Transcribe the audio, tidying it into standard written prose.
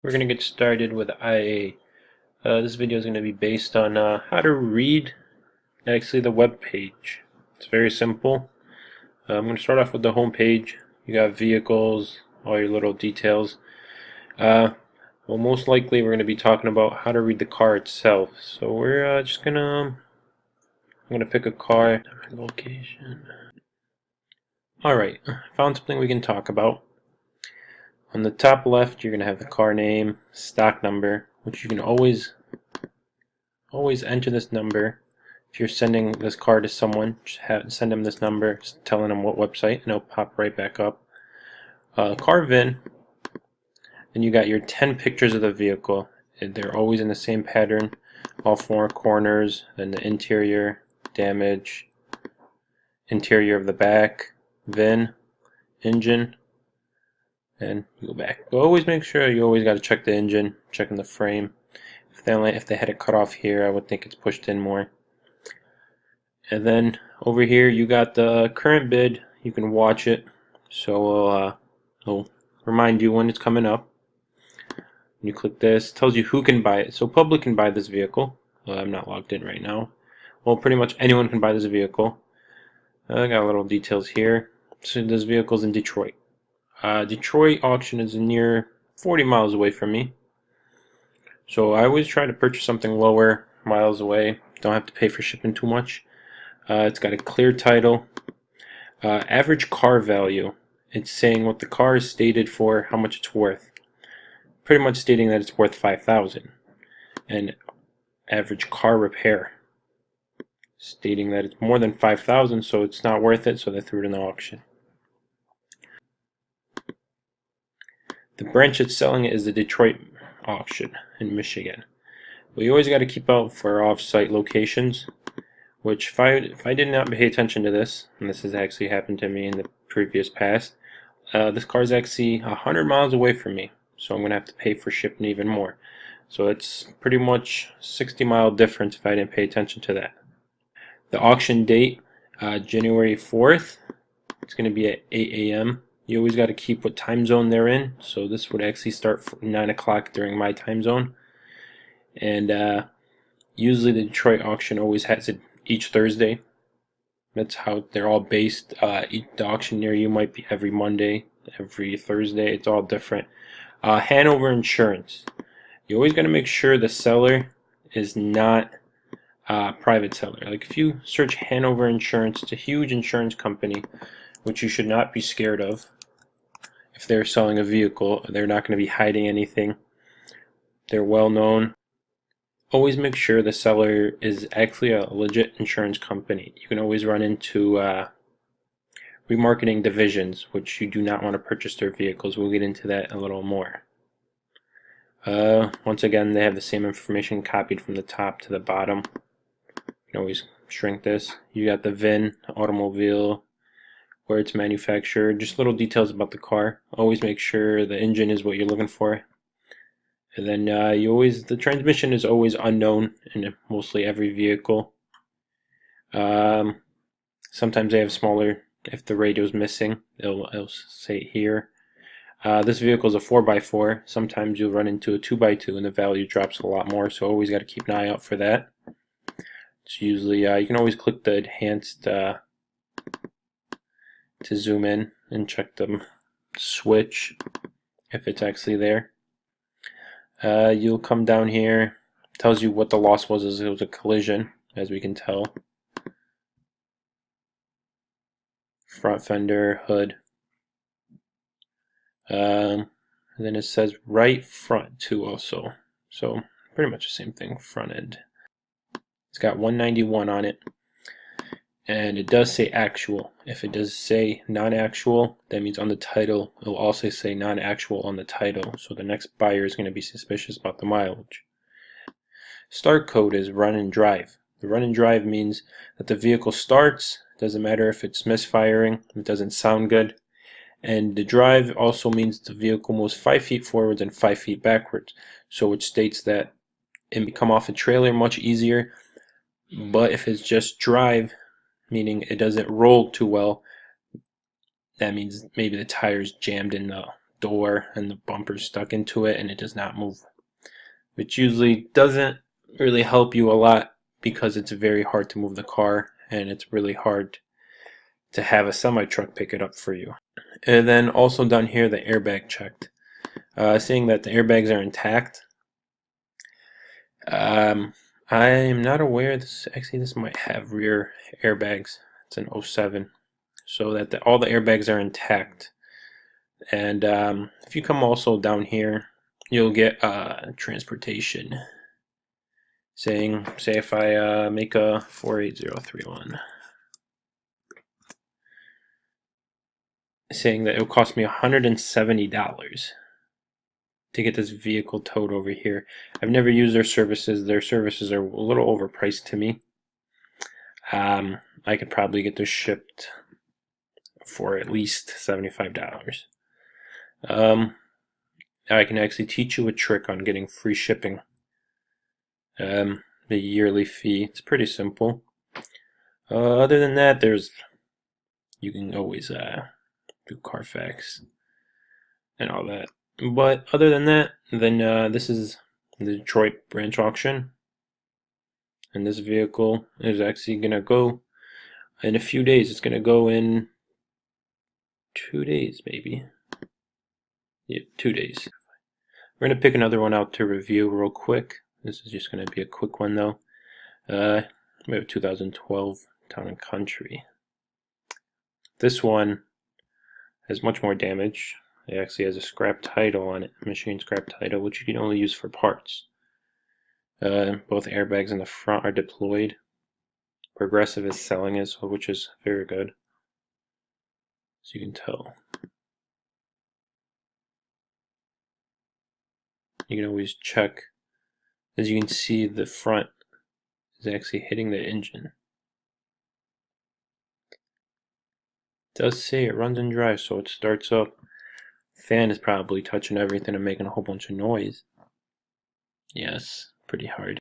We're going to get started with IAAI. This video is going to be based on how to read actually the web page. It's very simple. I'm going to start off with the home page. You got vehicles, all your little details. Well, most likely we're going to be talking about how to read the car itself. So we're just going to I'm going to pick a car. Location. Alright, found something we can talk about. On the top left, you're going to have the car name, stock number, which you can always enter this number. If you're sending this car to someone, just send them this number, just telling them what website, and it'll pop right back up. Car VIN, and you got your 10 pictures of the vehicle. They're always in the same pattern, all four corners, then the interior, damage, interior of the back, VIN, engine, and you go back. But always make sure you always got to check the engine, checking the frame. If they had it cut off here, I would think it's pushed in more. And then over here you got the current bid. You can watch it, so it'll remind you when it's coming up. When you click this, it tells you who can buy it. So public can buy this vehicle. I'm not logged in right now. Well, pretty much anyone can buy this vehicle. I got little details here. So this vehicle's in Detroit. Detroit auction is near 40 miles away from me. So I always try to purchase something lower, miles away. Don't have to pay for shipping too much. It's got a clear title. Average car value. It's saying what the car is stated for, how much it's worth. Pretty much stating that it's worth $5,000. And average car repair. Stating that it's more than $5,000, so it's not worth it, so they threw it in the auction. The branch that's selling it is the Detroit auction in Michigan. But you always got to keep out for off-site locations, which if I did not pay attention to this, and this has actually happened to me in the previous past, this car is actually 100 miles away from me, so I'm going to have to pay for shipping even more. So it's pretty much 60-mile difference if I didn't pay attention to that. The auction date, January 4th, it's going to be at 8 a.m. You always got to keep what time zone they're in. So this would actually start at 9 o'clock during my time zone. And usually the Detroit auction always has it each Thursday. That's how they're all based. The auction near you might be every Monday, every Thursday. It's all different. Hanover Insurance. You always got to make sure the seller is not a private seller. Like if you search Hanover Insurance, it's a huge insurance company, which you should not be scared of. If they're selling a vehicle, they're not going to be hiding anything. They're well known. Always make sure the seller is actually a legit insurance company. You can always run into remarketing divisions, which you do not want to purchase their vehicles. We'll get into that a little more. Once again, they have the same information copied from the top to the bottom. You can always shrink this. You got the VIN, automobile, where it's manufactured, just little details about the car. Always make sure the engine is what you're looking for. And then the transmission is always unknown in mostly every vehicle. Sometimes they have smaller, if the radio's missing, it'll say here. This vehicle is a 4x4. Sometimes you'll run into a 2x2 and the value drops a lot more, so always got to keep an eye out for that. It's usually, you can always click the enhanced to zoom in and check the switch if it's actually there. You'll come down here, tells you what the loss was. It was a collision, as we can tell. Front fender, hood. And then it says right front too also. So pretty much the same thing, front end. It's got 191 on it. And it does say actual. If it does say non-actual, that means on the title, it will also say non-actual on the title. So the next buyer is going to be suspicious about the mileage. Start code is run and drive. The run and drive means that the vehicle starts. Doesn't matter if it's misfiring. It doesn't sound good. And the drive also means the vehicle moves 5 feet forwards and 5 feet backwards. So it states that it can come off a trailer much easier. But if it's just drive, meaning it doesn't roll too well, that means maybe the tire's jammed in door and the bumper's stuck into it and it does not move, which usually doesn't really help you a lot because it's very hard to move the car and it's really hard to have a semi-truck pick it up for you. And then also down here, the airbag checked, saying that the airbags are intact. I am not aware. This might have rear airbags. It's an 07, so that all the airbags are intact. And if you come also down here, you'll get transportation saying, say if I make a 48031, saying that it will cost me $170 to get this vehicle towed over here. I've never used their services. Their services are a little overpriced to me. I could probably get this shipped for at least $75. I can actually teach you a trick on getting free shipping. The yearly fee, it's pretty simple. Other than that, you can always do Carfax and all that. But other than that, then this is the Detroit branch auction, and this vehicle is actually gonna go in a few days. It's gonna go in 2 days, maybe. Yeah, 2 days. We're gonna pick another one out to review real quick. This is just gonna be a quick one though. We have 2012 Town and Country. This one has much more damage. It actually has a scrap title on it, machine scrap title, which you can only use for parts. Both airbags in the front are deployed. Progressive is selling it, which is very good, as you can tell. You can always check. As you can see, the front is actually hitting the engine. It does say it runs and drives, so it starts up. Fan is probably touching everything and making a whole bunch of noise. Yes, pretty hard.